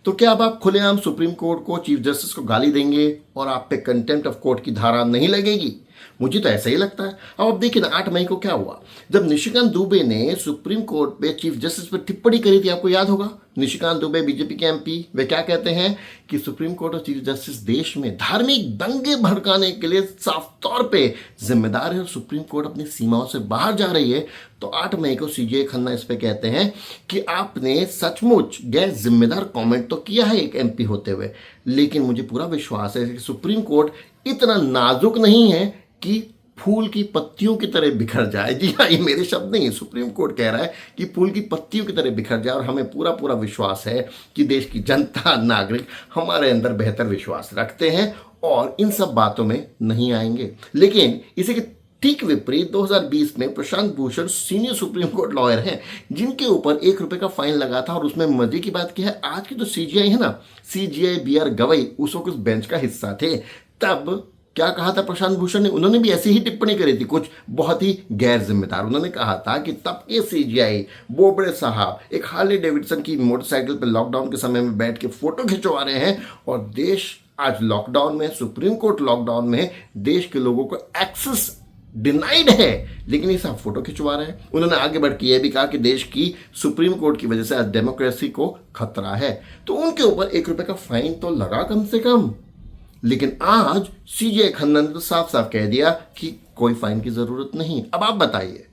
तो क्या अब आप खुलेआम सुप्रीम कोर्ट को, चीफ जस्टिस को गाली देंगे और आप पे कंटेम्प्ट ऑफ कोर्ट की धारा नहीं लगेगी? मुझे तो ऐसा ही लगता है। अब देखिए ना, 8 मई को क्या हुआ, जब निशिकांत दुबे ने सुप्रीम कोर्ट पे चीफ जस्टिस पर टिप्पणी करी थी, आपको याद होगा। निशिकांत दुबे बीजेपी के एमपी, वे क्या कहते हैं कि सुप्रीम कोर्ट और चीफ जस्टिस देश में धार्मिक दंगे भड़काने के लिए साफ तौर पे जिम्मेदार है और सुप्रीम कोर्ट अपनी सीमाओं से बाहर जा रही है। तो 8 मई को सीजे खन्ना इस पे कहते हैं कि आपने सचमुच गैर जिम्मेदार कमेंट तो किया है एक एमपी होते हुए, लेकिन मुझे पूरा विश्वास है कि सुप्रीम कोर्ट इतना नाजुक नहीं है कि फूल की पत्तियों की तरह बिखर जाए। जी हाँ, ये मेरे शब्द नहीं है, सुप्रीम कोर्ट कह रहा है कि फूल की पत्तियों की तरह बिखर जाए। और हमें पूरा पूरा विश्वास है कि देश की जनता, नागरिक हमारे अंदर बेहतर विश्वास रखते हैं और इन सब बातों में नहीं आएंगे। लेकिन इसी के ठीक विपरीत 2020 में Prashant Bhushan senior Supreme Court lawyer हैं, जिनके ऊपर ₹1 का फाइन लगा था। और उसमें मजे की बात क्या है, आज की जो सीजीआई है ना, सीजीआई BR गवई, उस वक्त उस बेंच का हिस्सा थे। तब क्या कहा था प्रशांत भूषण ने, उन्होंने भी ऐसी ही टिप्पणी करी थी, कुछ बहुत ही गैर जिम्मेदार। उन्होंने कहा था कि तब के सीजीआई बोबड़े साहब एक हार्ले डेविडसन की मोटरसाइकिल पर लॉकडाउन के समय में बैठ के फोटो खिंचवा रहे हैं और देश आज लॉकडाउन में, सुप्रीम कोर्ट लॉकडाउन में, देश के लोगों को एक्सेस डिनाइड है, लेकिन ये सब फोटो खिंचवा रहे हैं। उन्होंने आगे बढ़ के यह भी कहा कि देश की सुप्रीम कोर्ट की वजह से आज डेमोक्रेसी को खतरा है। तो उनके ऊपर ₹1 का फाइन तो लगा कम से कम। लेकिन आज सीजे खन्ना ने तो साफ साफ कह दिया कि कोई फाइन की जरूरत नहीं। अब आप बताइए,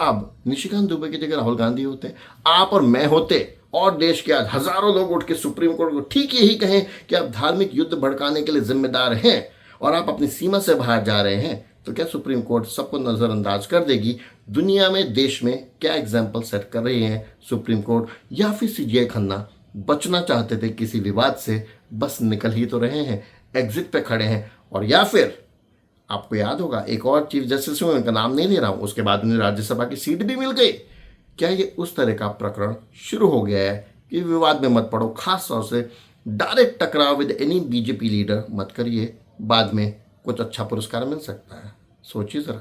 अब निशिकांत दुबे की जगह राहुल गांधी होते, आप और मैं होते, और देश के आज हजारों लोग उठ के सुप्रीम कोर्ट को ठीक यही कहें कि आप धार्मिक युद्ध भड़काने के लिए जिम्मेदार हैं और आप अपनी सीमा से बाहर जा रहे हैं, तो क्या सुप्रीम कोर्ट सबको नजरअंदाज कर देगी? दुनिया में, देश में क्या एग्जाम्पल सेट कर रही है सुप्रीम कोर्ट? या फिर सीजे खन्ना बचना चाहते थे किसी विवाद से, बस निकल ही तो रहे हैं, एग्जिट पे खड़े हैं? और या फिर आपको याद होगा एक और चीफ जस्टिस हुए, उनका नाम नहीं ले रहा हूं, उसके बाद उन्हें राज्यसभा की सीट भी मिल गई। क्या ये उस तरह का प्रकरण शुरू हो गया है कि विवाद में मत पड़ो, खास तौर से डायरेक्ट टकराव विद एनी बीजेपी लीडर मत करिए, बाद में कुछ अच्छा पुरस्कार मिल सकता है? सोचिए जरा।